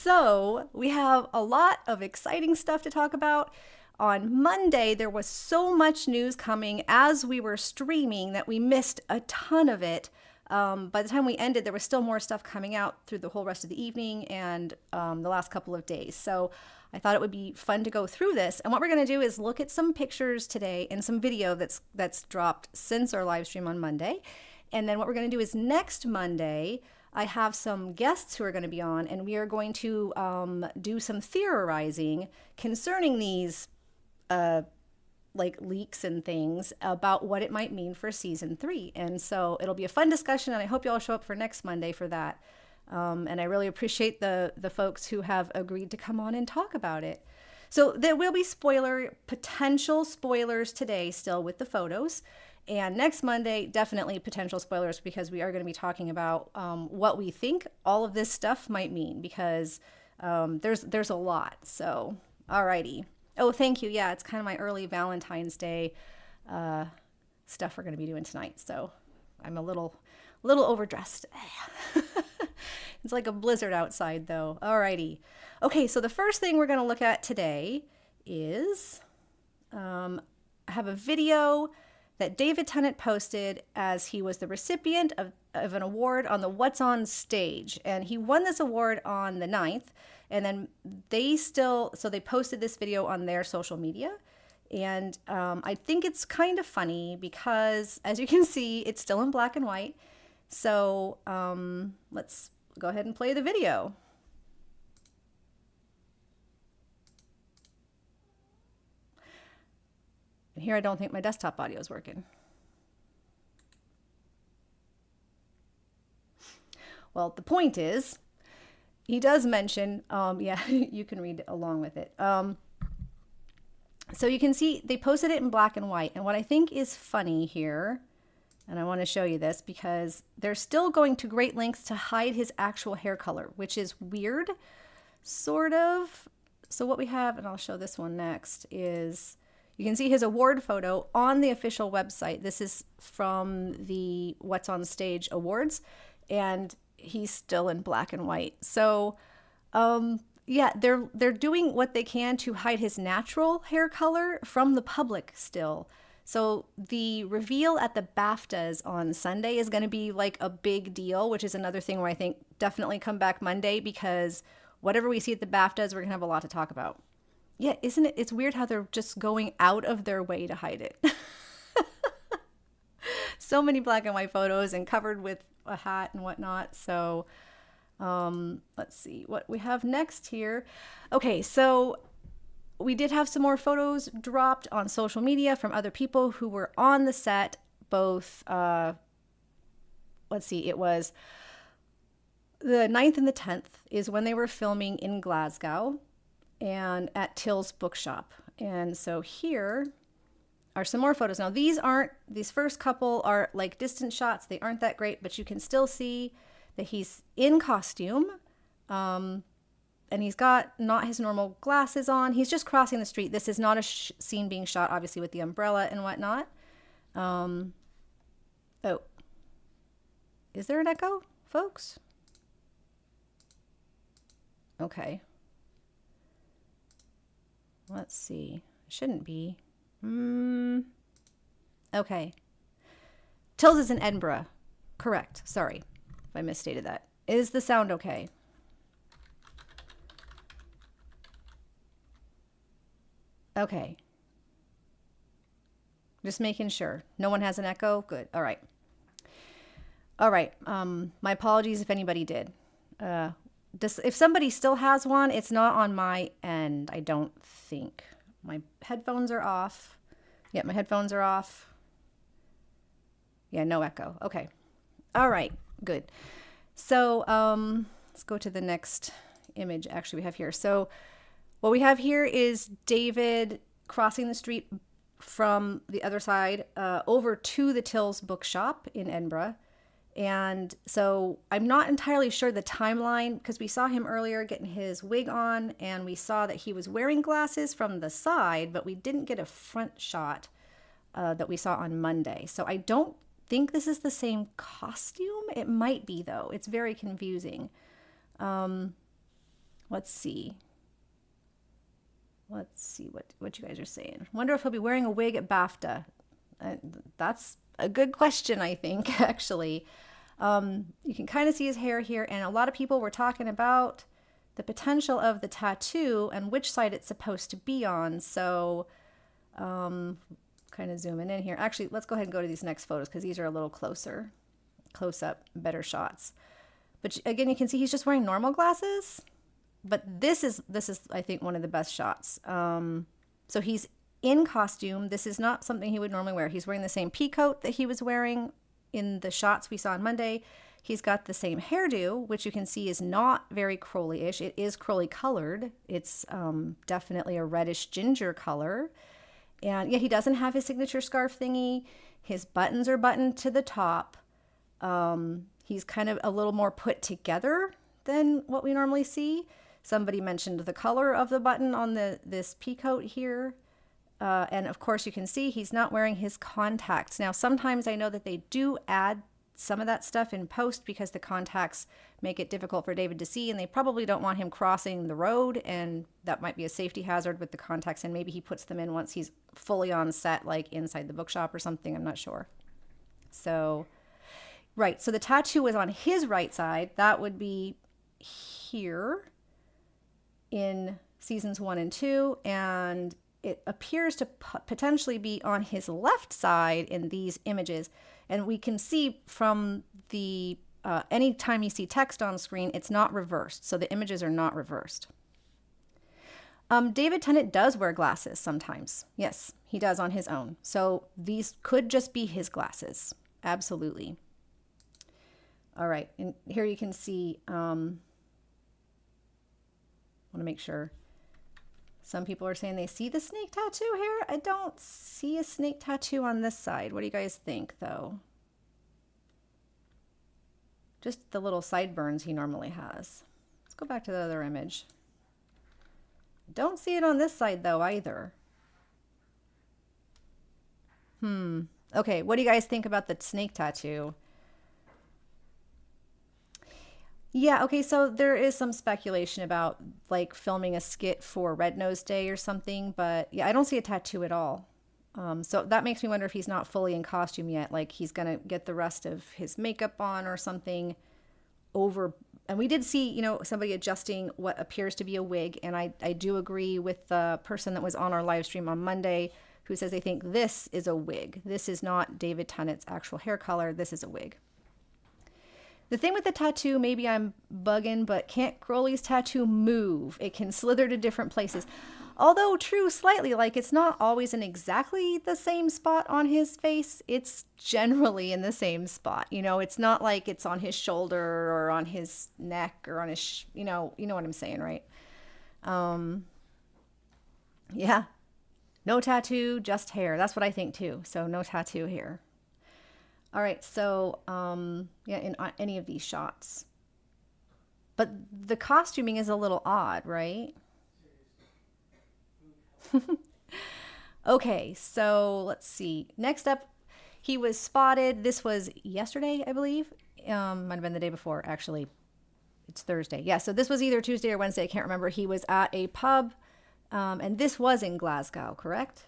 So we have a lot of exciting stuff to talk about. On Monday, there was so much news coming as we were streaming that we missed a ton of it. By the time we ended, there was still more stuff coming out through the whole rest of the evening and the last couple of days. So I thought it would be fun to go through this. And what we're going to do is look at some pictures today and some video that's dropped since our live stream on Monday. And then what we're going to do is next Monday, I have some guests who are going to be on, and we are going to do some theorizing concerning these like leaks and things about what it might mean for season 3. And so it'll be a fun discussion, and I hope you all show up for next Monday for that. And I really appreciate the folks who have agreed to come on and talk about it. So there will be potential spoilers today still with the photos. And next Monday, definitely potential spoilers, because we are going to be talking about what we think all of this stuff might mean, because there's a lot. So, alrighty. Oh, thank you. Yeah, it's kind of my early Valentine's Day stuff we're going to be doing tonight. So I'm a little overdressed. It's like a blizzard outside, though. Alrighty. Okay, so the first thing we're going to look at today is I have a video that David Tennant posted as he was the recipient of an award on the What's On stage. And he won this award on the 9th. And then they posted this video on their social media. And I think it's kind of funny because, as you can see, it's still in black and white. So let's go ahead and play the video. And here I don't think my desktop audio is working. Well, the point is, he does mention, yeah, you can read along with it. So you can see they posted it in black and white. And what I think is funny here, and I want to show you this because they're still going to great lengths to hide his actual hair color, which is weird, sort of. So what we have, and I'll show this one next, is you can see his award photo on the official website. This is from the What's On Stage Awards, and he's still in black and white. So, yeah, they're doing what they can to hide his natural hair color from the public still. So the reveal at the BAFTAs on Sunday is going to be like a big deal, which is another thing where I think definitely come back Monday, because whatever we see at the BAFTAs, we're going to have a lot to talk about. Yeah, isn't it? It's weird how they're just going out of their way to hide it. So many black and white photos and covered with a hat and whatnot. So let's see what we have next here. Okay, so we did have some more photos dropped on social media from other people who were on the set, both, let's see, it was the 9th and the 10th is when they were filming in Glasgow and at Till's bookshop. And so here are some more photos. Now these first couple are like distant shots. They aren't that great, but you can still see that he's in costume. And he's got not his normal glasses on. He's just crossing the street. This is not a scene being shot, obviously, with the umbrella and whatnot. Oh, is there an echo, folks? Okay. Let's see. Shouldn't be. Okay. Tills is in Edinburgh. Correct. Sorry if I misstated that. Is the sound okay? Okay. Just making sure. No one has an echo? Good. All right. All right. My apologies if anybody did. If somebody still has one, it's not on my end, I don't think. My headphones are off. Yeah, my headphones are off. Yeah, no echo. Okay. All right. Good. So let's go to the next image actually we have here. So what we have here is David crossing the street from the other side over to the Till's bookshop in Edinburgh. And so I'm not entirely sure the timeline, because we saw him earlier getting his wig on and we saw that he was wearing glasses from the side, but we didn't get a front shot that we saw on Monday. So I don't think this is the same costume. It might be, though. It's very confusing. What Let's see. Let's see what you guys are saying. Wonder if he'll be wearing a wig at BAFTA. That's a good question, I think, actually. You can kind of see his hair here, and a lot of people were talking about the potential of the tattoo and which side it's supposed to be on. So, kind of zooming in here. Actually, let's go ahead and go to these next photos because these are a little closer, close up, better shots. But again, you can see he's just wearing normal glasses. But this is I think one of the best shots. So he's in costume. This is not something he would normally wear. He's wearing the same pea coat that he was wearing in the shots we saw on Monday. He's got the same hairdo, which you can see is not very Crowley-ish. It is Crowley colored. It's definitely a reddish ginger color. And yeah, he doesn't have his signature scarf thingy. His buttons are buttoned to the top. He's kind of a little more put together than what we normally see. Somebody mentioned the color of the button on this pea coat here. And of course you can see he's not wearing his contacts. Now, sometimes I know that they do add some of that stuff in post because the contacts make it difficult for David to see, and they probably don't want him crossing the road, and that might be a safety hazard with the contacts, and maybe he puts them in once he's fully on set, like inside the bookshop or something. I'm not sure. So, right. So the tattoo is on his right side. That would be here in seasons 1 and 2, and it appears to potentially be on his left side in these images. And we can see from the anytime you see text on screen, it's not reversed. So the images are not reversed. David Tennant does wear glasses sometimes. Yes, he does on his own. So these could just be his glasses. Absolutely. All right. And here you can see, I want to make sure. Some people are saying they see the snake tattoo here. I don't see a snake tattoo on this side. What do you guys think, though? Just the little sideburns he normally has. Let's go back to the other image. Don't see it on this side, though, either. Okay, what do you guys think about the snake tattoo? Yeah, okay, so there is some speculation about like filming a skit for Red Nose Day or something, but yeah, I don't see a tattoo at all. So that makes me wonder if he's not fully in costume yet, like he's gonna get the rest of his makeup on or something over. And we did see, you know, somebody adjusting what appears to be a wig, and I do agree with the person that was on our live stream on Monday who says they think this is a wig. This is not David Tennant's actual hair color, this is a wig. The thing with the tattoo, maybe I'm bugging, but can't Crowley's tattoo move? It can slither to different places. Although true slightly, like it's not always in exactly the same spot on his face. It's generally in the same spot. You know, it's not like it's on his shoulder or on his neck or on his, you know what I'm saying, right? Yeah. No tattoo, just hair. That's what I think too. So no tattoo here. All right, so yeah, in any of these shots. But the costuming is a little odd, right? Okay, so let's see. Next up, he was spotted. This was yesterday, I believe. Might have been the day before, actually. It's Thursday. Yeah, so this was either Tuesday or Wednesday. I can't remember. He was at a pub, and this was in Glasgow, correct?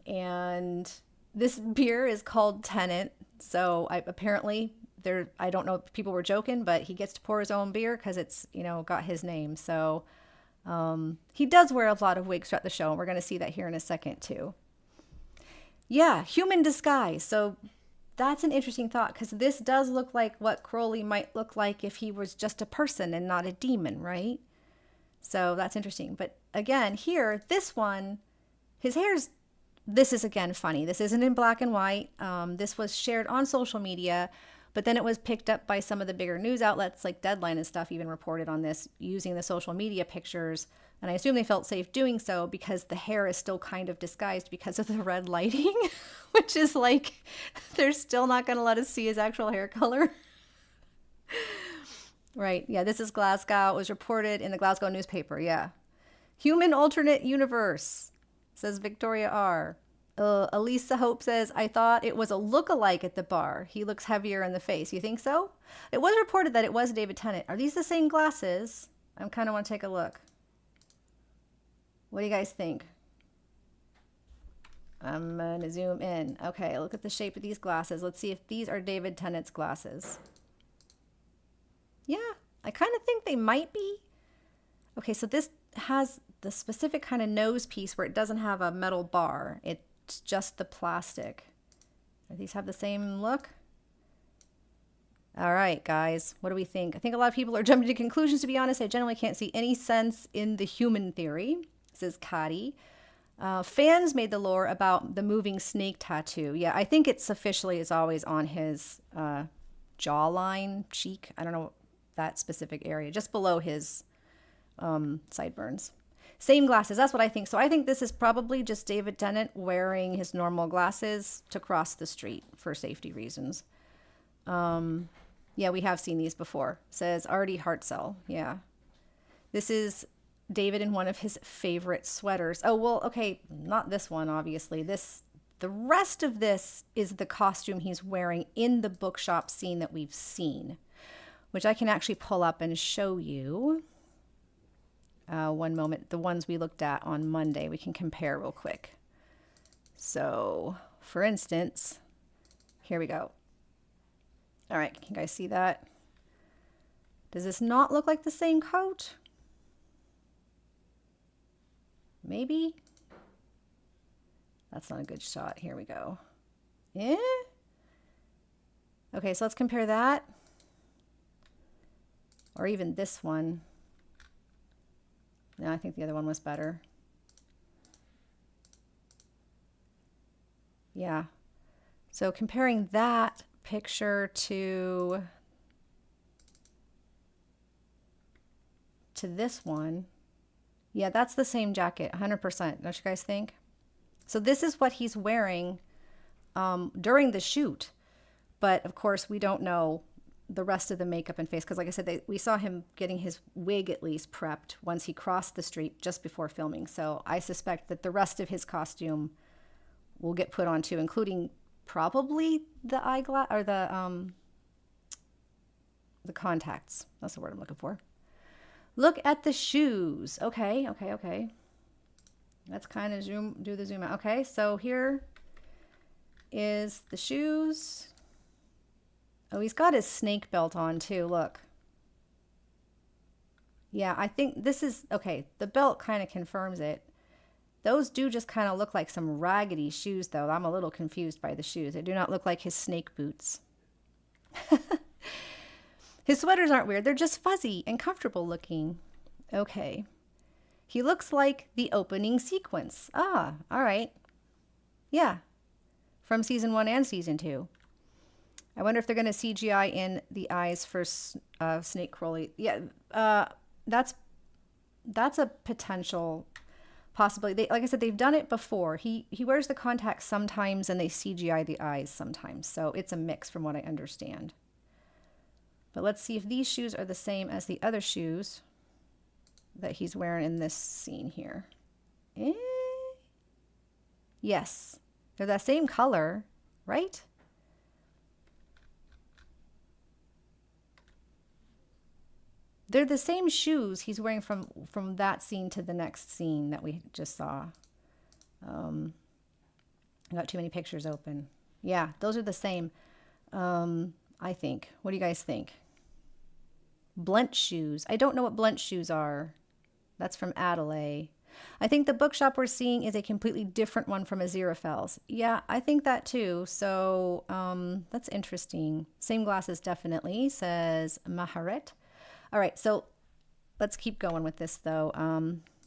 And this beer is called Tennant. So apparently I don't know if people were joking, but he gets to pour his own beer because it's, you know, got his name. So he does wear a lot of wigs throughout the show, and we're going to see that here in a second too. Yeah, human disguise. So that's an interesting thought because this does look like what Crowley might look like if he was just a person and not a demon, right? So that's interesting. But again, here, this one, his hair's this is again funny. This isn't in black and white. This was shared on social media, but then it was picked up by some of the bigger news outlets like Deadline and stuff even reported on this using the social media pictures. And I assume they felt safe doing so because the hair is still kind of disguised because of the red lighting, which is like, they're still not going to let us see his actual hair color. Right. Yeah, this is Glasgow. It was reported in the Glasgow newspaper. Yeah. Human alternate universe. Says Victoria R. Elisa Hope says, I thought it was a look-alike at the bar. He looks heavier in the face. You think so? It was reported that it was David Tennant. Are these the same glasses? I kind of want to take a look. What do you guys think? I'm going to zoom in. Okay, look at the shape of these glasses. Let's see if these are David Tennant's glasses. Yeah, I kind of think they might be. Okay, so this has the specific kind of nose piece where it doesn't have a metal bar. It's just the plastic. Do these have the same look? All right, guys, what do we think? I think a lot of people are jumping to conclusions, to be honest. I generally can't see any sense in the human theory, says Kadi. Fans made the lore about the moving snake tattoo. Yeah, I think it's officially is always on his jawline, cheek. I don't know that specific area, just below his sideburns. Same glasses, that's what I think. So I think this is probably just David Tennant wearing his normal glasses to cross the street for safety reasons. Yeah, we have seen these before. Says Artie Hartzell. Yeah. This is David in one of his favorite sweaters. Oh, well, okay, not this one, obviously. The rest of this is the costume he's wearing in the bookshop scene that we've seen, which I can actually pull up and show you. One moment. The ones we looked at on Monday, we can compare real quick. So, for instance, here we go. All right, can you guys see that? Does this not look like the same coat? Maybe? That's not a good shot. Here we go. Yeah? Okay, so let's compare that. Or even this one. No, I think the other one was better. Yeah. So comparing that picture to this one, yeah, that's the same jacket, 100%. Don't you guys think? So this is what he's wearing during the shoot, but of course we don't know the rest of the makeup and face because, like I said, we saw him getting his wig at least prepped once he crossed the street just before filming. So I suspect that the rest of his costume will get put on too, including probably the eyeglass or the contacts. That's the word I'm looking for. Look at the shoes. Okay. Let's kind of do the zoom out. Okay, so here is the shoes. Oh, he's got his snake belt on too, look. Yeah, I think this is, okay, the belt kind of confirms it. Those do just kind of look like some raggedy shoes, though. I'm a little confused by the shoes. They do not look like his snake boots. His sweaters aren't weird. They're just fuzzy and comfortable looking. Okay. He looks like the opening sequence. Ah, all right. Yeah. From season 1 and season 2. I wonder if they're going to CGI in the eyes for Snake Crowley. Yeah, that's a potential possibility. Like I said, they've done it before. He wears the contacts sometimes and they CGI the eyes sometimes. So it's a mix from what I understand. But let's see if these shoes are the same as the other shoes that he's wearing in this scene here. Yes, they're that same color, right? They're the same shoes he's wearing from that scene to the next scene that we just saw. I got too many pictures open. Yeah, those are the same, I think. What do you guys think? Blunt shoes. I don't know what blunt shoes are. That's from Adelaide. I think the bookshop we're seeing is a completely different one from Aziraphale's. Yeah, I think that too. So that's interesting. Same glasses, definitely, says Maharet. All right, so let's keep going with this, though.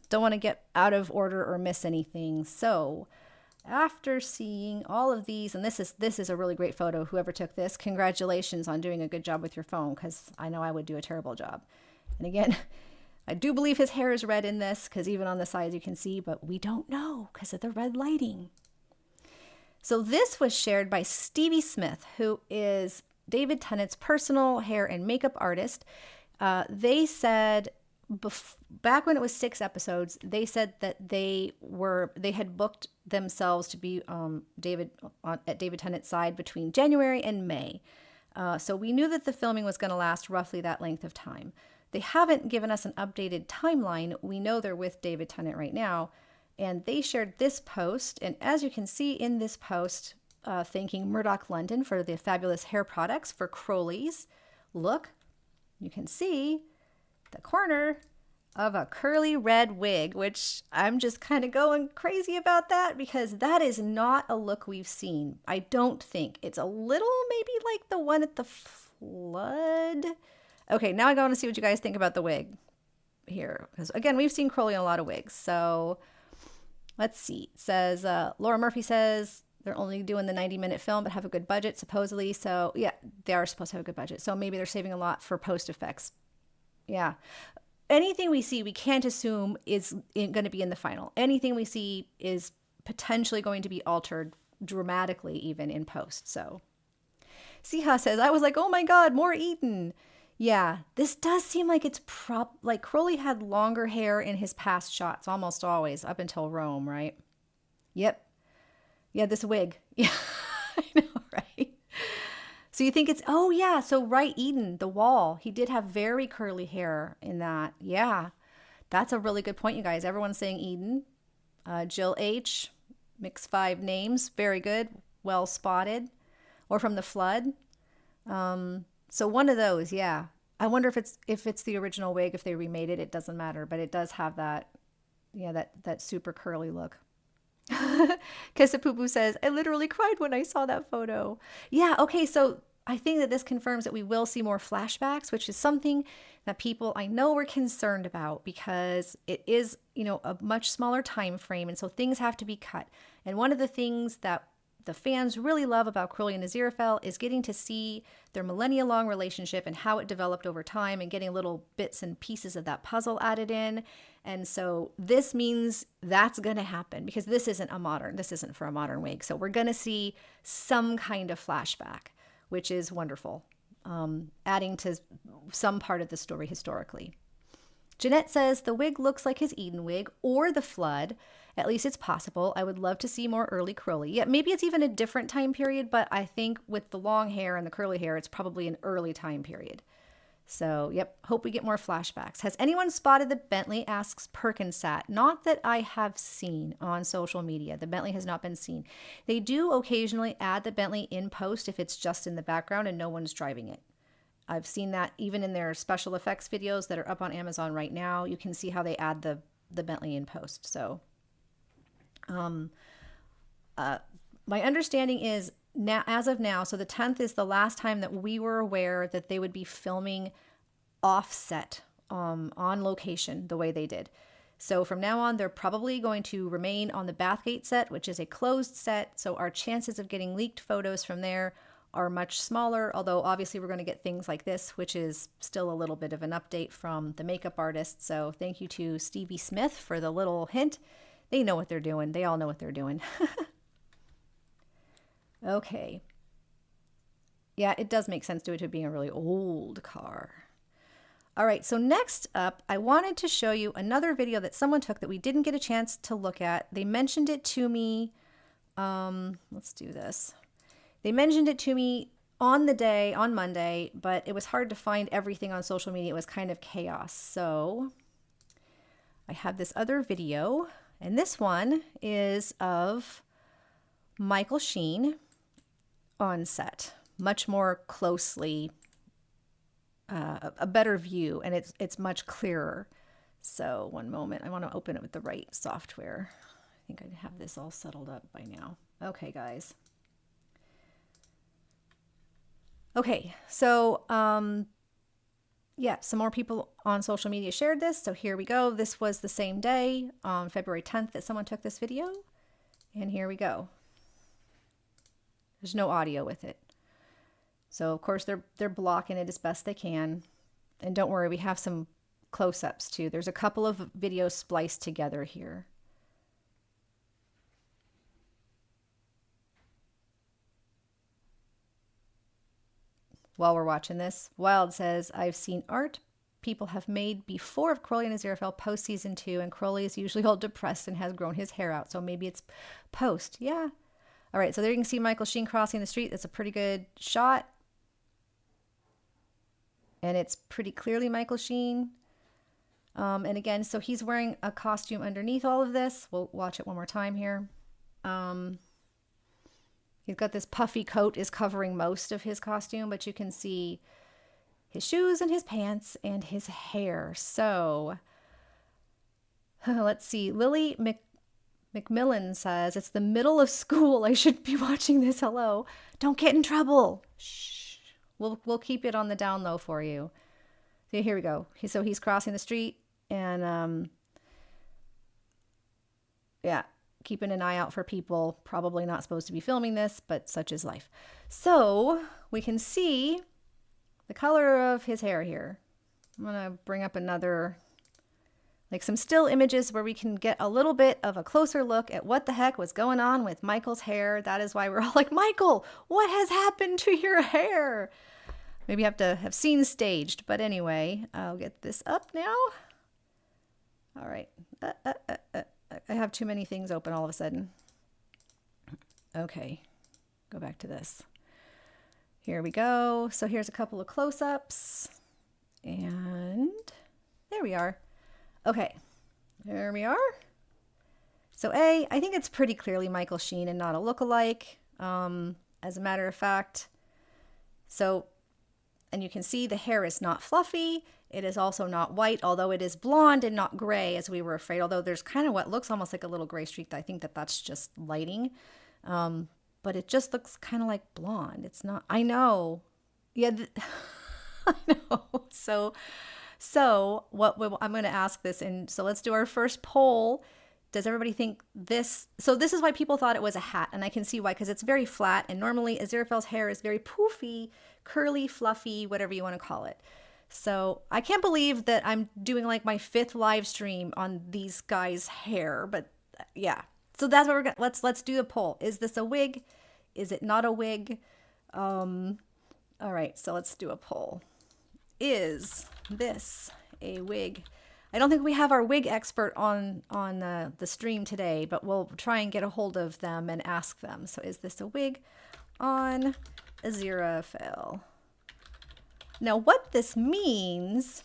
Don't want to get out of order or miss anything. So after seeing all of these, and this is a really great photo, whoever took this, congratulations on doing a good job with your phone, because I know I would do a terrible job. And again, I do believe his hair is red in this, because even on the sides you can see, but we don't know because of the red lighting. So this was shared by Stevie Smith, who is David Tennant's personal hair and makeup artist. They said back when it was 6 episodes, they said that they had booked themselves to be at David Tennant's side between January and May. So we knew that the filming was going to last roughly that length of time. they haven't given us an updated timeline. We know they're with David Tennant right now, and they shared this post. And as you can see in this post, thanking Murdoch London for the fabulous hair products for Crowley's look, you can see the corner of a curly red wig, which I'm just kind of going crazy about that because that is not a look we've seen. I don't think. It's a little maybe like the one at the flood. Okay, now I want to see what you guys think about the wig here. Because again, we've seen Crowley in a lot of wigs. So let's see. It says, Laura Murphy says they're only doing the 90-minute film but have a good budget supposedly. So yeah, they are supposed to have a good budget. So maybe they're saving a lot for post effects. Yeah. Anything we see, we can't assume is going to be in the final. Anything we see is potentially going to be altered dramatically, even in post. So, Siha says, I was like, oh my God, more Eden. Yeah, this does seem like it's like Crowley had longer hair in his past shots, almost always, up until Rome, right? Yep. Yeah, this wig. Yeah, I know, right? So you think it's, oh yeah, so right, Eden, the wall. He did have very curly hair in that. Yeah, that's a really good point, you guys. Everyone's saying Eden. Jill H, mix 5 names. Very good. Well spotted. Or from the flood. So one of those, yeah. I wonder if it's the original wig, if they remade it, it doesn't matter. But it does have that, yeah, that super curly look. Kissapoopoo says, I literally cried when I saw that photo. Yeah, okay, so I think that this confirms that we will see more flashbacks, which is something that people I know were concerned about because it is, a much smaller time frame, and so things have to be cut. And one of the things that the fans really love about Crowley and Aziraphale is getting to see their millennia-long relationship and how it developed over time and getting little bits and pieces of that puzzle added in. And so this means that's going to happen because this isn't for a modern wig. So we're going to see some kind of flashback, which is wonderful, adding to some part of the story historically. Jeanette says the wig looks like his Eden wig or the flood. At least it's possible. I would love to see more early Crowley. Yeah, maybe it's even a different time period, but I think with the long hair and the curly hair, it's probably an early time period. So, yep, hope we get more flashbacks. Has anyone spotted the Bentley, asks Perkinsat? Not that I have seen on social media. The Bentley has not been seen. They do occasionally add the Bentley in post if it's just in the background and no one's driving it. I've seen that even in their special effects videos that are up on Amazon right now. You can see how they add the Bentley in post. So, my understanding is now, as of now, so the 10th is the last time that we were aware that they would be filming offset on location the way they did. So from now on, they're probably going to remain on the Bathgate set, which is a closed set. So our chances of getting leaked photos from there are much smaller, although obviously we're going to get things like this, which is still a little bit of an update from the makeup artist. So thank you to Stevie Smith for the little hint. They know what they're doing. They all know what they're doing. Okay. Yeah, it does make sense to it being a really old car. All right, so next up, I wanted to show you another video that someone took that we didn't get a chance to look at. They mentioned it to me. Let's do this. They mentioned it to me on the day, on Monday, but it was hard to find everything on social media. It was kind of chaos. So I have this other video, and this one is of Michael Sheen on set, much more closely, a better view, and it's much clearer. So one moment, I want to open it with the right software. I think I have this all settled up by now. Okay, guys. Okay, so yeah, some more people on social media shared this. So here we go. This was the same day on February 10th that someone took this video. And here we go. There's no audio with it. So of course they're blocking it as best they can. And don't worry, we have some close-ups too. There's a couple of videos spliced together here. While we're watching this, Wild says, I've seen art people have made before of Crowley and Aziraphale post season 2, and Crowley is usually all depressed and has grown his hair out. So maybe it's post. Yeah. All right, so there you can see Michael Sheen crossing the street. That's a pretty good shot. and it's pretty clearly Michael Sheen. And again, so he's wearing a costume underneath all of this. We'll watch it one more time here. He's got this puffy coat is covering most of his costume, but you can see his shoes and his pants and his hair. So let's see. Lily McMillan says, it's the middle of school. I should be watching this. Hello. Don't get in trouble. Shh. We'll keep it on the down low for you. So here we go. So he's crossing the street and yeah, keeping an eye out for people. Probably not supposed to be filming this, but such is life. So we can see the color of his hair here. I'm gonna bring up another, like some still images where we can get a little bit of a closer look at what the heck was going on with Michael's hair. That is why we're all like, Michael, what has happened to your hair? Maybe you have to have scenes staged, but anyway, I'll get this up now. All right. I have too many things open all of a sudden. Okay, go back to this. Here we go. So here's a couple of close-ups. And there we are. Okay, there we are. So I think it's pretty clearly Michael Sheen and not a look-alike. As a matter of fact. So, and you can see the hair is not fluffy. It is also not white, although it is blonde and not gray, as we were afraid. Although there's kind of what looks almost like a little gray streak. I think that's just lighting. But it just looks kind of like blonde. It's not, I know. Yeah, I know. So I'm going to ask this. And so let's do our first poll. Does everybody think this? So this is why people thought it was a hat. And I can see why, because it's very flat. And normally Aziraphale's hair is very poofy, curly, fluffy, whatever you want to call it. So I can't believe that I'm doing like my 5th live stream on these guys' hair. But yeah. So that's what we're going to, let's do the poll. Is this a wig? Is it not a wig? All right, so let's do a poll. Is this a wig? I don't think we have our wig expert on the stream today, but we'll try and get a hold of them and ask them. So is this a wig on Aziraphale? Now what this means,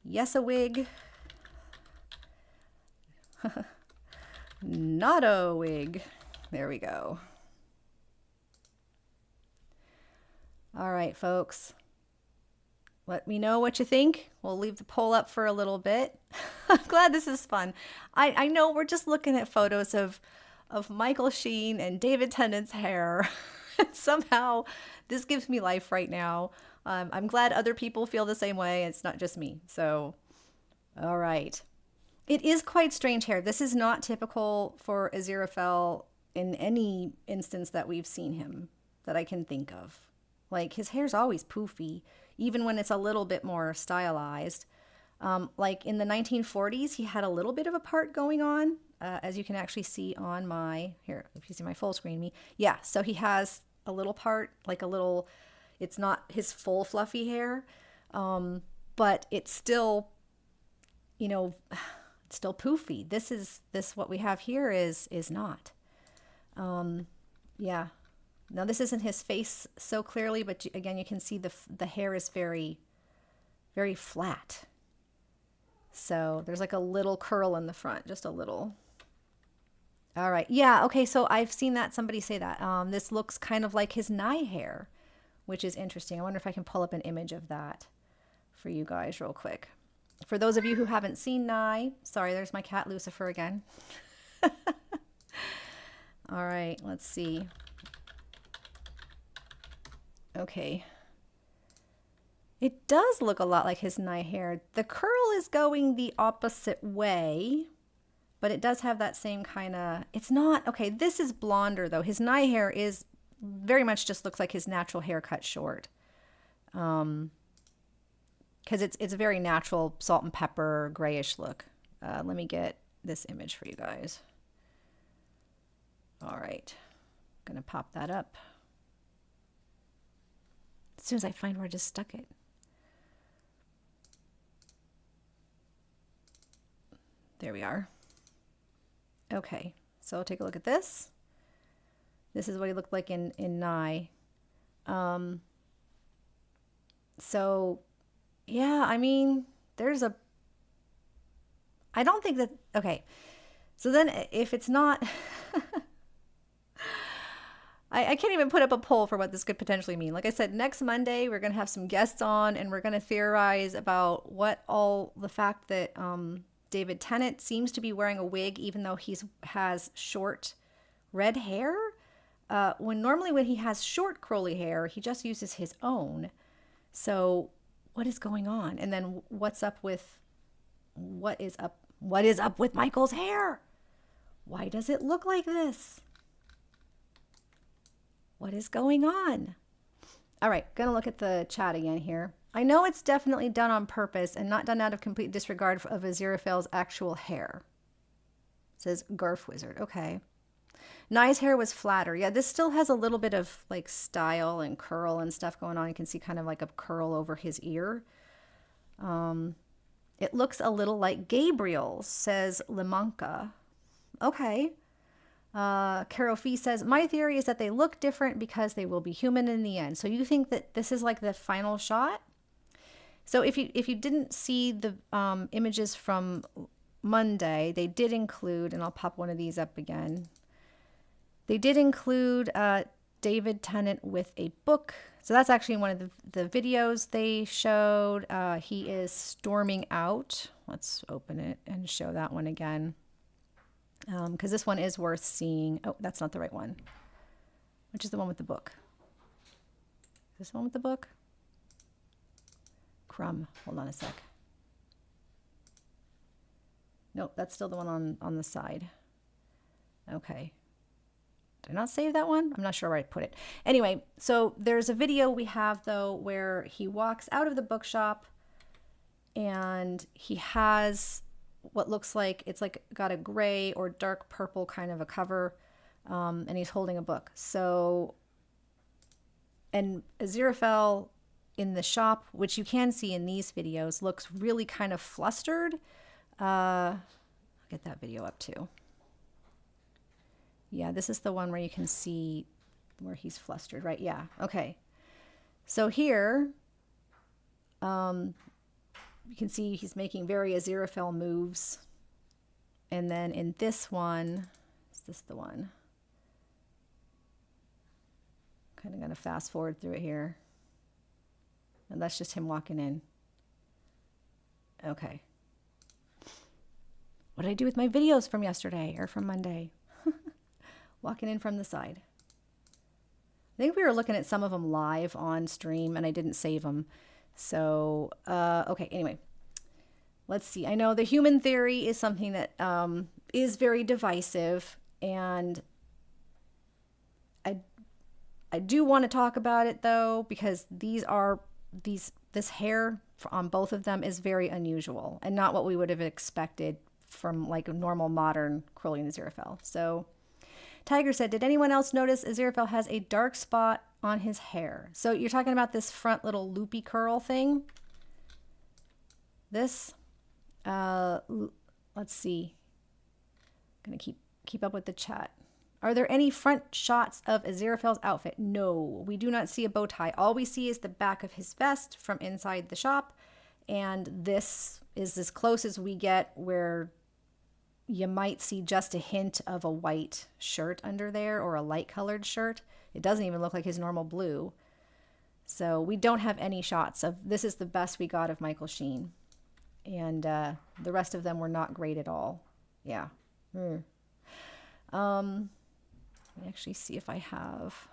yes, a wig. Not a wig. There we go. All right, folks. Let me know what you think. We'll leave the poll up for a little bit. I'm glad this is fun. I know we're just looking at photos of Michael Sheen and David Tennant's hair. Somehow this gives me life right now. I'm glad other people feel the same way. It's not just me. So, all right. It is quite strange hair. This is not typical for Aziraphale in any instance that we've seen him that I can think of. Like his hair's always poofy, even when it's a little bit more stylized. Like in the 1940s, he had a little bit of a part going on, as you can actually see on my, here, if you see my full screen me. Yeah, so he has a little part, like a little, it's not his full fluffy hair, but it's still, you know, it's still poofy. This what we have here is not. Yeah. Now this isn't his face so clearly, but again, you can see the hair is very, very flat. So there's like a little curl in the front, just a little. All right. Yeah. Okay. So I've seen that. Somebody say that. This looks kind of like his Nye hair, which is interesting. I wonder if I can pull up an image of that for you guys real quick. For those of you who haven't seen Nye, sorry, there's my cat Lucifer again. All right. Let's see. Okay. It does look a lot like his Nye hair. The curl is going the opposite way, but it does have that same kind of, it's not, okay, this is blonder though. His Nye hair is very much just looks like his natural hair cut short. Because it's a very natural salt and pepper grayish look. Let me get this image for you guys. All right. I'm going to pop that up. As soon as I find where I just stuck it. There we are. Okay, so I'll take a look at this. This is what he looked like in Nye. So, yeah, I mean, there's a, I don't think that, okay. So then if it's not, I can't even put up a poll for what this could potentially mean. Like I said, next Monday, we're going to have some guests on and we're going to theorize about what all the fact that David Tennant seems to be wearing a wig, even though he has short red hair. When normally when he has short curly hair, he just uses his own. So what is going on? And then what is up with Michael's hair? Why does it look like this? What is going on? All right, gonna look at the chat again here. I know it's definitely done on purpose and not done out of complete disregard of Aziraphale's actual hair. It says Garf Wizard. Okay. Nye's hair was flatter. Yeah, this still has a little bit of like style and curl and stuff going on. You can see kind of like a curl over his ear. It looks a little like Gabriel's, says Limanka. Okay. Carol Fee says, my theory is that they look different because they will be human in the end. So you think that this is like the final shot? So if you didn't see the images from Monday, they did include, and I'll pop one of these up again. They did include David Tennant with a book. So that's actually one of the videos they showed. He is storming out. Let's open it and show that one again. Because this one is worth seeing. Oh, that's not the right one. Which is the one with the book? Is this the one with the book? Crumb. Hold on a sec. Nope, that's still the one on the side. Okay. Did I not save that one? I'm not sure where I put it. Anyway, so there's a video we have, though, where he walks out of the bookshop and he has what looks like, it's like got a gray or dark purple kind of a cover, and he's holding a book. So, and Aziraphale in the shop, which you can see in these videos, looks really kind of flustered. I'll get that video up too. Yeah, this is the one where you can see where he's flustered, right? Yeah, okay. So here, you can see he's making very Aziraphale moves. And then in this one, is this the one? Kind of going to fast forward through it here. And that's just him walking in. Okay. What did I do with my videos from yesterday or from Monday? Walking in from the side. I think we were looking at some of them live on stream and I didn't save them. So, okay, anyway, let's see. I know the human theory is something that is very divisive, and I do want to talk about it though, because this hair on both of them is very unusual and not what we would have expected from like a normal modern curling Aziraphale. So Tiger said, did anyone else notice Aziraphale has a dark spot on his hair? So you're talking about this front little loopy curl thing. This, let's see. I'm gonna keep up with the chat. Are there any front shots of Aziraphale's outfit? No, we do not see a bow tie. All we see is the back of his vest from inside the shop. And this is as close as we get where you might see just a hint of a white shirt under there or a light colored shirt. It doesn't even look like his normal blue. So we don't have any shots of, this is the best we got of Michael Sheen. And the rest of them were not great at all. Yeah. Let me actually see if I have.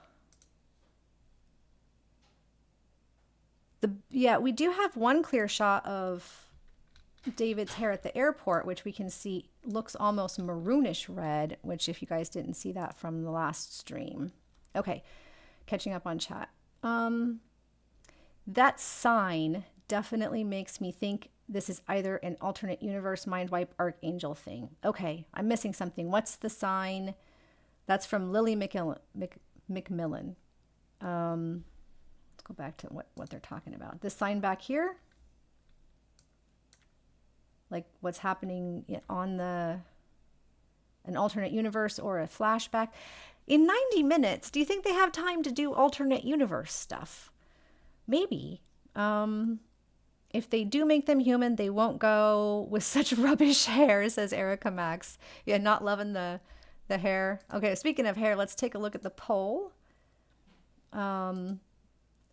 Yeah, we do have one clear shot of David's hair at the airport, which we can see looks almost maroonish red, which if you guys didn't see that from the last stream. Okay, catching up on chat. That sign definitely makes me think this is either an alternate universe mind wipe archangel thing. Okay, I'm missing something. What's the sign? That's from Lily McMillan. Let's go back to what they're talking about. This sign back here, like what's happening on an alternate universe or a flashback. In 90 minutes, do you think they have time to do alternate universe stuff? Maybe. If they do make them human, they won't go with such rubbish hair, says Erica Max. Yeah, not loving the hair. Okay, speaking of hair, let's take a look at the poll.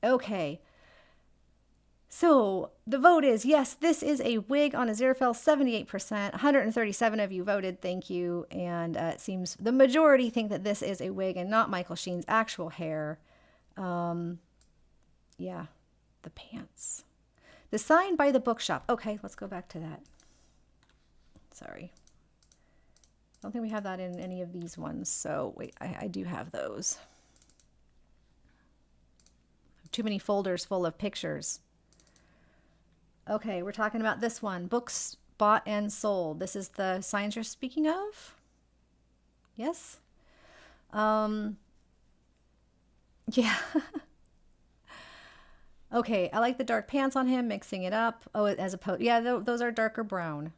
Okay. So the vote is yes, this is a wig on Aziraphale, 78%. 137 of you voted, thank you. And it seems the majority think that this is a wig and not Michael Sheen's actual hair. Yeah, the pants. The sign by the bookshop. Okay, let's go back to that. Sorry. I don't think we have that in any of these ones. So wait, I do have those. Too many folders full of pictures. Okay, we're talking about this one. Books bought and sold. This is the signs you're speaking of? Yes? Yeah. Okay, I like the dark pants on him, mixing it up. Oh, as opposed, yeah, those are darker brown.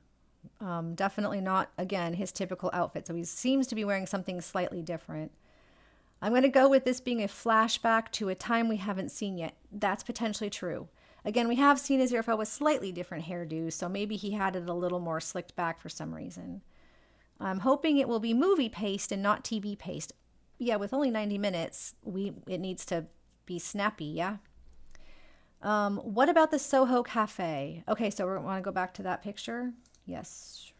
Definitely not, again, his typical outfit. So he seems to be wearing something slightly different. I'm going to go with this being a flashback to a time we haven't seen yet. That's potentially true. Again, we have seen Aziraphale with slightly different hairdos, so maybe he had it a little more slicked back for some reason. I'm hoping it will be movie paced and not TV paced. Yeah, with only 90 minutes, it needs to be snappy, yeah? What about the Soho Cafe? Okay, so we want to go back to that picture. Yes.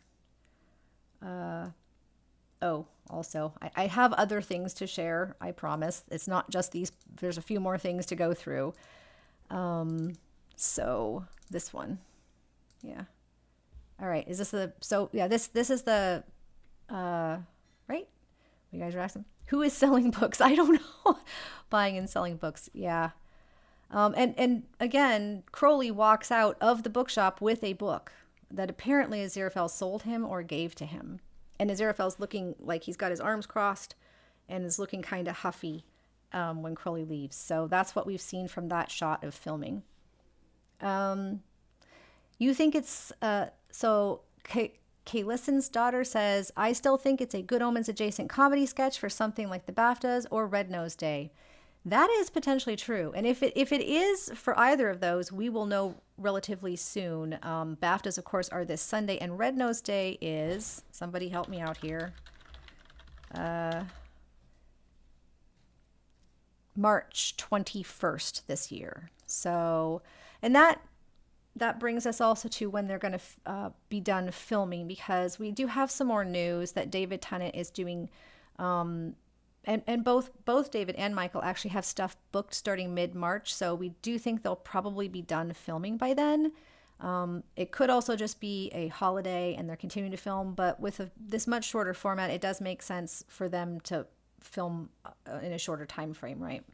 Oh, also, I have other things to share, I promise. It's not just these. There's a few more things to go through. So this one. Yeah. All right. Is this the, so yeah, this is the, right? You guys are asking, who is selling books? I don't know. Buying and selling books. Yeah. And again, Crowley walks out of the bookshop with a book that apparently Aziraphale sold him or gave to him. And Aziraphale's looking like he's got his arms crossed and is looking kind of huffy when Crowley leaves. So that's what we've seen from that shot of filming. You think it's, so Kaylison's daughter says, I still think it's a Good Omens adjacent comedy sketch for something like the BAFTAs or Red Nose Day. That is potentially true. And if it is for either of those, we will know relatively soon. BAFTAs, of course, are this Sunday, and Red Nose Day is, somebody help me out here, March 21st this year. So, and that brings us also to when they're going to be done filming, because we do have some more news that David Tennant is doing, and both David and Michael actually have stuff booked starting mid-March, so we do think they'll probably be done filming by then. It could also just be a holiday and they're continuing to film, but with this much shorter format, it does make sense for them to film in a shorter time frame, right?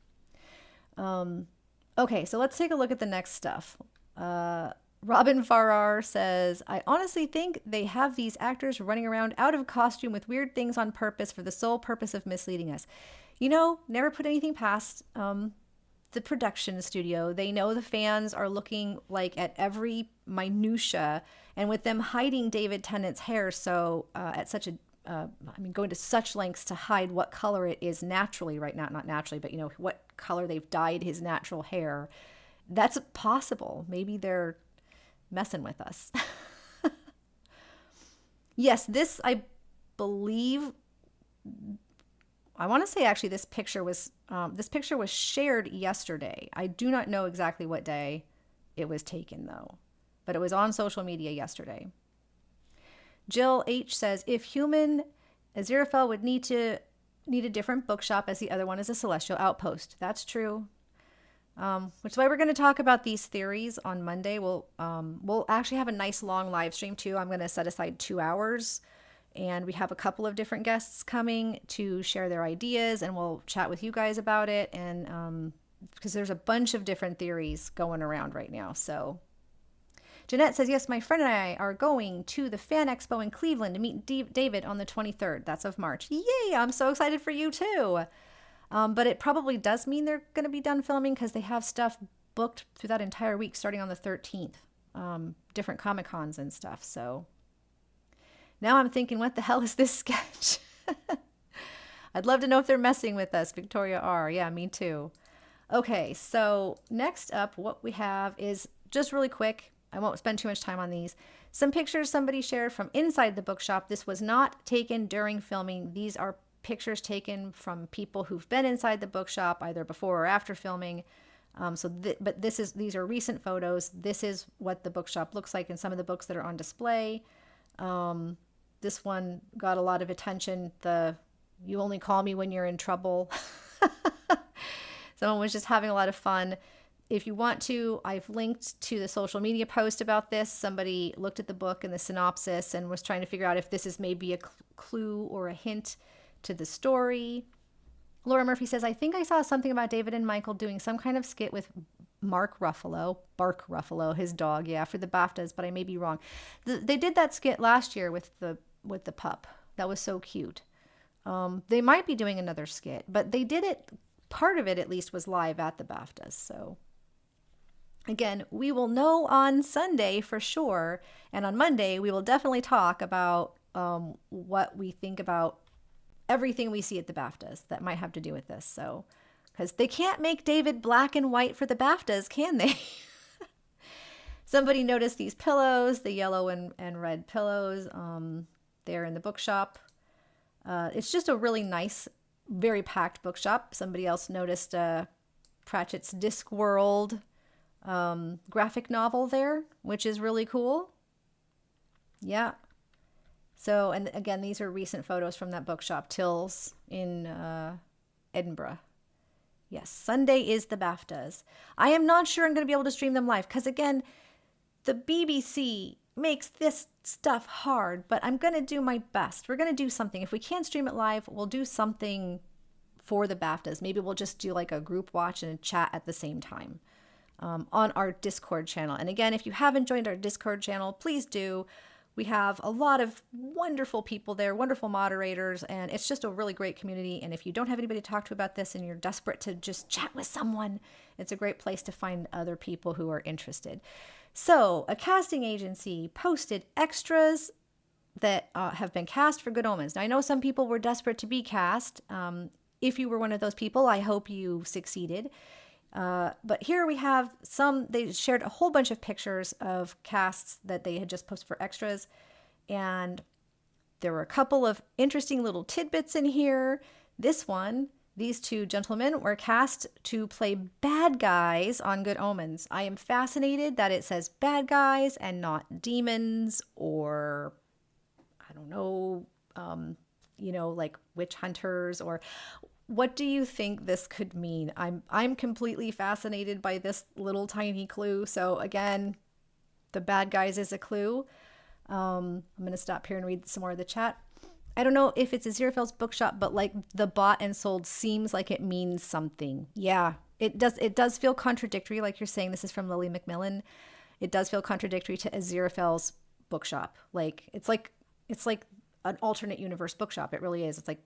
Okay, so let's take a look at the next stuff. Robin Farrar says, I honestly think they have these actors running around out of costume with weird things on purpose for the sole purpose of misleading us. You know, never put anything past the production studio. They know the fans are looking like at every minutia, and with them hiding David Tennant's hair so at such a going to such lengths to hide what color it is naturally right now, not naturally, but you know, what color they've dyed his natural hair. That's possible. Maybe they're messing with us. Yes, this, I believe, I want to say actually this picture was shared yesterday. I do not know exactly what day it was taken though, but it was on social media yesterday. Jill H says, if human, Aziraphale would need a different bookshop as the other one is a celestial outpost. That's true. Which is why we're going to talk about these theories on Monday. We'll actually have a nice long live stream too. I'm going to set aside 2 hours, and we have a couple of different guests coming to share their ideas, and we'll chat with you guys about it. And because there's a bunch of different theories going around right now. So Jeanette says, yes, my friend and I are going to the Fan Expo in Cleveland to meet David on the 23rd. That's of March. Yay! I'm so excited for you too. But it probably does mean they're going to be done filming because they have stuff booked through that entire week starting on the 13th. Different Comic-Cons and stuff. So now I'm thinking, what the hell is this sketch? I'd love to know if they're messing with us. Victoria R. Yeah, me too. Okay, so next up, what we have is just really quick. I won't spend too much time on these. Some pictures somebody shared from inside the bookshop. This was not taken during filming. These are pictures taken from people who've been inside the bookshop either before or after filming. But these are recent photos. This is what the bookshop looks like in some of the books that are on display. This one got a lot of attention. The "You only call me when you're in trouble." Someone was just having a lot of fun. If you want to, I've linked to the social media post about this. Somebody looked at the book and the synopsis and was trying to figure out if this is maybe a clue or a hint to the story. Laura Murphy says, I think I saw something about David and Michael doing some kind of skit with Bark Ruffalo, his dog, yeah, for the BAFTAs, but I may be wrong. They did that skit last year with the pup. That was so cute. They might be doing another skit, but they did it, part of it at least was live at the BAFTAs. So again, we will know on Sunday for sure. And on Monday, we will definitely talk about what we think about everything we see at the BAFTAs that might have to do with this. So, because they can't make David black and white for the BAFTAs, can they? Somebody noticed these pillows, the yellow and red pillows. They're in the bookshop. It's just a really nice, very packed bookshop. Somebody else noticed Pratchett's Discworld graphic novel there, which is really cool. Yeah. So, and again, these are recent photos from that bookshop, Tills in Edinburgh. Yes, Sunday is the BAFTAs. I am not sure I'm going to be able to stream them live because, again, the BBC makes this stuff hard, but I'm going to do my best. We're going to do something. If we can't stream it live, we'll do something for the BAFTAs. Maybe we'll just do like a group watch and a chat at the same time on our Discord channel. And again, if you haven't joined our Discord channel, please do. We have a lot of wonderful people there, wonderful moderators, and it's just a really great community. And if you don't have anybody to talk to about this and you're desperate to just chat with someone, it's a great place to find other people who are interested. So a casting agency posted extras that have been cast for Good Omens. Now, I know some people were desperate to be cast. If you were one of those people, I hope you succeeded. But here we have they shared a whole bunch of pictures of casts that they had just posted for extras. And there were a couple of interesting little tidbits in here. These two gentlemen were cast to play bad guys on Good Omens. I am fascinated that it says bad guys and not demons or, I don't know, like witch hunters or... What do you think this could mean? I'm completely fascinated by this little tiny clue. So again, the bad guys is a clue. I'm going to stop here and read some more of the chat. I don't know if it's Aziraphale's bookshop, but like the bought and sold seems like it means something. Yeah, it does. It does feel contradictory. Like you're saying, this is from Lily McMillan. It does feel contradictory to Aziraphale's bookshop. Like it's like an alternate universe bookshop. It really is. It's like,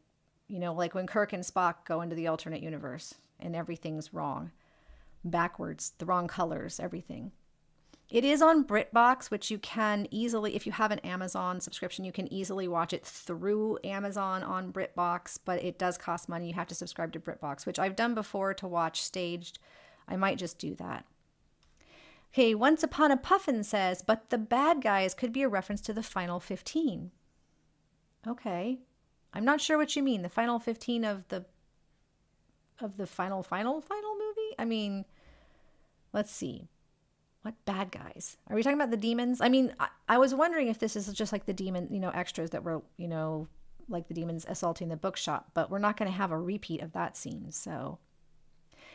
like when Kirk and Spock go into the alternate universe and everything's wrong, backwards, the wrong colors, everything. It is on BritBox, which you can easily, if you have an Amazon subscription, you can easily watch it through Amazon on BritBox, but it does cost money. You have to subscribe to BritBox, which I've done before to watch staged. I might just do that. Okay, Once Upon a Puffin says, but the bad guys could be a reference to the final 15. Okay. I'm not sure what you mean. The final 15 of the final movie? I mean, let's see. What bad guys? Are we talking about the demons? I mean, I was wondering if this is just like the demon, extras that were, like the demons assaulting the bookshop, but we're not going to have a repeat of that scene. So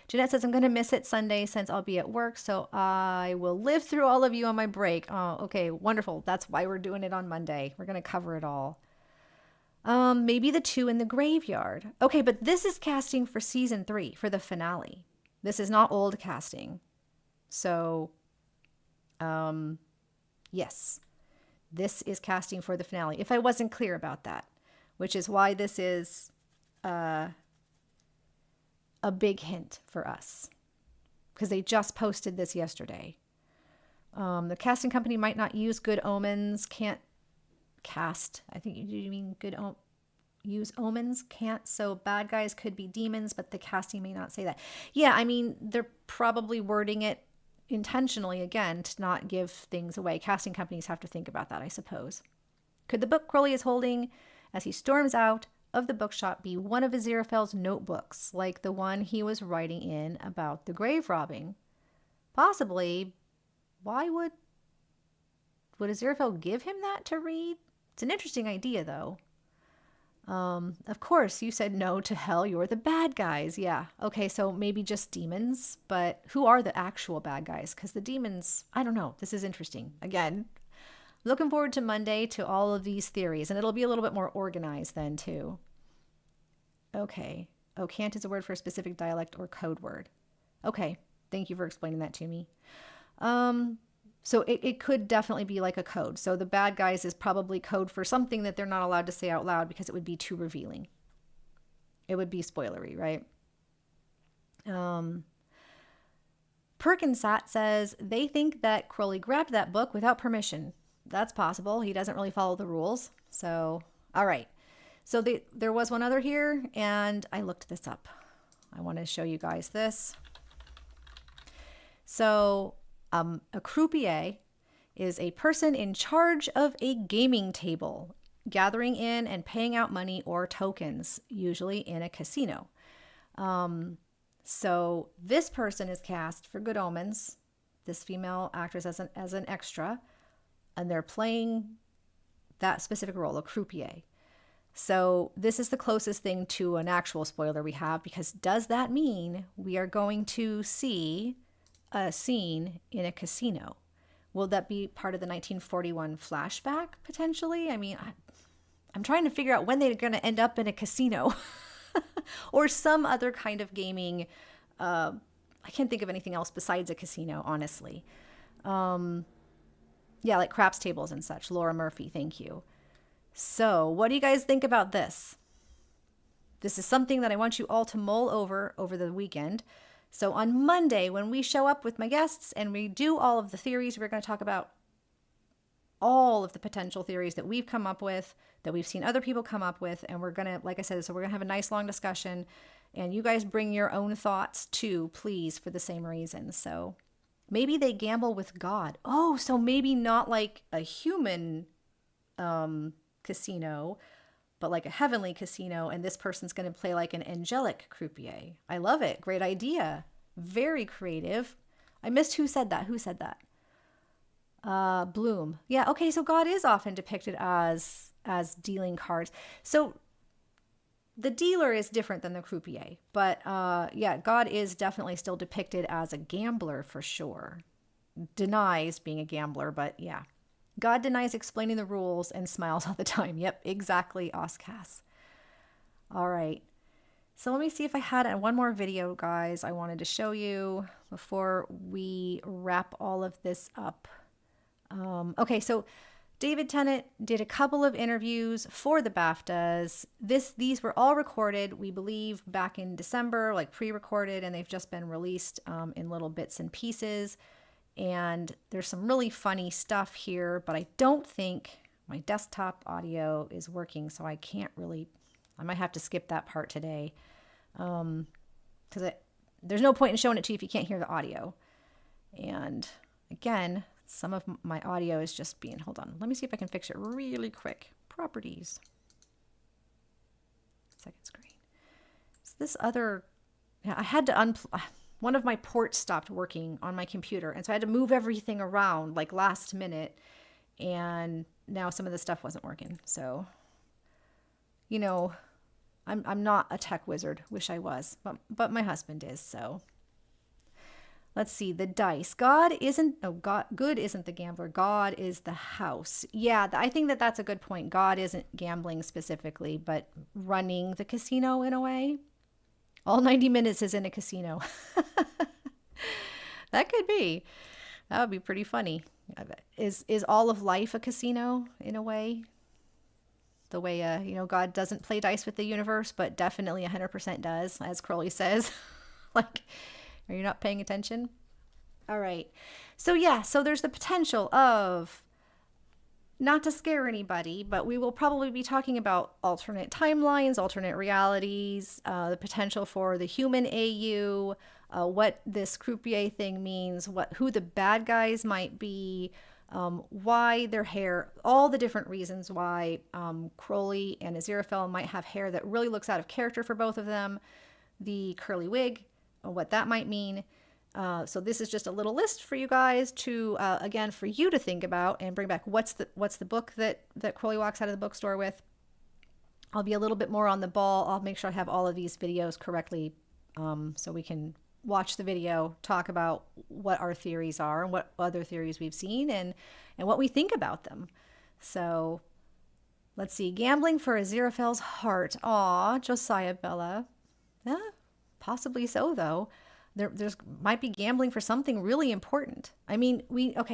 Jeanette says, I'm going to miss it Sunday since I'll be at work, so I will live through all of you on my break. Oh, okay, wonderful. That's why we're doing it on Monday. We're going to cover it all. Maybe the two in the graveyard. Okay, but this is casting for season 3 for the finale. This is not old casting. So, yes, this is casting for the finale. If I wasn't clear about that, which is why this is a big hint for us because they just posted this yesterday. The casting company might not use Good Omens, can't cast. I think you mean Good use omens, can't, so bad guys could be demons, but the casting may not say that. Yeah, I mean, they're probably wording it intentionally, again, to not give things away. Casting companies have to think about that, I suppose. Could the book Crowley is holding as he storms out of the bookshop be one of Aziraphale's notebooks, like the one he was writing in about the grave robbing? Possibly. Why would Aziraphale give him that to read? It's an interesting idea, though. Of course, you said no to hell. You're the bad guys. Yeah. Okay, so maybe just demons, but who are the actual bad guys? Because the demons, I don't know. This is interesting. Again, looking forward to Monday to all of these theories, and it'll be a little bit more organized then, too. Okay. Oh, cant is a word for a specific dialect or code word. Okay. Thank you for explaining that to me. So it could definitely be like a code. So the bad guys is probably code for something that they're not allowed to say out loud because it would be too revealing. It would be spoilery, right? Perkinsat says they think that Crowley grabbed that book without permission. That's possible. He doesn't really follow the rules. So, all right. So there was one other here, and I looked this up. I want to show you guys this. So a croupier is a person in charge of a gaming table, gathering in and paying out money or tokens, usually in a casino. So this person is cast for Good Omens, this female actress as an extra, and they're playing that specific role, a croupier. So this is the closest thing to an actual spoiler we have, because does that mean we are going to see a scene in a casino? Will that be part of the 1941 flashback potentially? I mean, I'm trying to figure out when they're going to end up in a casino or some other kind of gaming. I can't think of anything else besides a casino, honestly. Yeah, like craps tables and such. Laura Murphy, thank you. So what do you guys think about this? This is something that I want you all to mull over the weekend. So on Monday, when we show up with my guests and we do all of the theories, we're going to talk about all of the potential theories that we've come up with, that we've seen other people come up with. And we're going to, like I said, so we're going to have a nice long discussion. And you guys bring your own thoughts too, please, for the same reason. So maybe they gamble with God. Oh, so maybe not like a human casino, but like a heavenly casino, and this person's going to play like an angelic croupier. I love it. Great idea. Very creative. I missed who said that. Who said that? Bloom. Yeah, okay, so God is often depicted as dealing cards. So the dealer is different than the croupier, but yeah, God is definitely still depicted as a gambler for sure. Denies being a gambler, but yeah. God denies explaining the rules and smiles all the time. Yep, exactly, Oscas. All right. So let me see if I had one more video, guys, I wanted to show you before we wrap all of this up. Okay, so David Tennant did a couple of interviews for the BAFTAs. These were all recorded, we believe, back in December, like pre-recorded, and they've just been released in little bits and pieces. And there's some really funny stuff here, but I don't think my desktop audio is working, so I can't really, I might have to skip that part today. Because there's no point in showing it to you if you can't hear the audio. And again, some of my audio is just being, hold on, let me see if I can fix it really quick. Properties. Second screen. So this other, I had to one of my ports stopped working on my computer, and so I had to move everything around like last minute, and now some of the stuff wasn't working. So, you know, I'm not a tech wizard. Wish I was, but my husband is. So let's see the dice. Good isn't the gambler. God is the house. Yeah, I think that's a good point. God isn't gambling specifically, but running the casino in a way. All 90 minutes is in a casino. That could be. That would be pretty funny. Is all of life a casino in a way? The way, God doesn't play dice with the universe, but definitely 100% does, as Crowley says. Like, are you not paying attention? All right. So yeah, so there's the potential of not to scare anybody, but we will probably be talking about alternate timelines, alternate realities, the potential for the human AU, what this croupier thing means, who the bad guys might be, why their hair, all the different reasons why Crowley and Aziraphale might have hair that really looks out of character for both of them, the curly wig, what that might mean. So this is just a little list for you guys to, again, for you to think about and bring back. What's the book that Crowley walks out of the bookstore with? I'll be a little bit more on the ball. I'll make sure I have all of these videos correctly, so we can watch the video, talk about what our theories are and what other theories we've seen and what we think about them. So let's see. Gambling for Aziraphale's heart. Aw, Josiah Bella. Possibly so, though. There's might be gambling for something really important. I mean,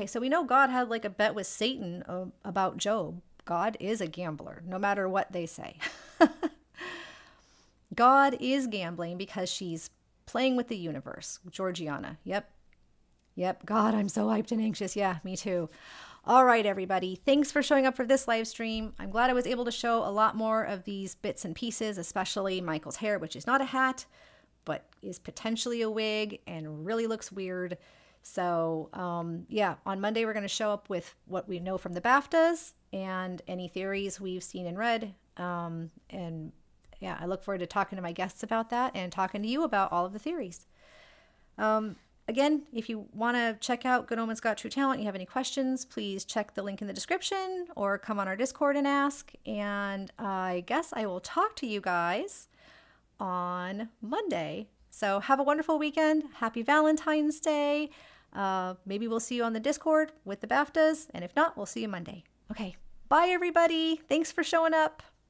so we know God had like a bet with Satan about Job. God is a gambler, no matter what they say. God is gambling because she's playing with the universe. Georgiana. Yep. God, I'm so hyped and anxious. Yeah, me too. All right, everybody. Thanks for showing up for this live stream. I'm glad I was able to show a lot more of these bits and pieces, especially Michael's hair, which is not a hat, but is potentially a wig and really looks weird. So yeah, on Monday we're going to show up with what we know from the BAFTAs and any theories we've seen and read. And yeah, I look forward to talking to my guests about that and talking to you about all of the theories. Again, if you want to check out Good Omens Got True Talent, you have any questions, please check the link in the description or come on our Discord and ask. And I guess I will talk to you guys on Monday. So have a wonderful weekend. Happy Valentine's Day. Maybe we'll see you on the Discord with the BAFTAs. And if not, we'll see you Monday. Okay. Bye, everybody. Thanks for showing up.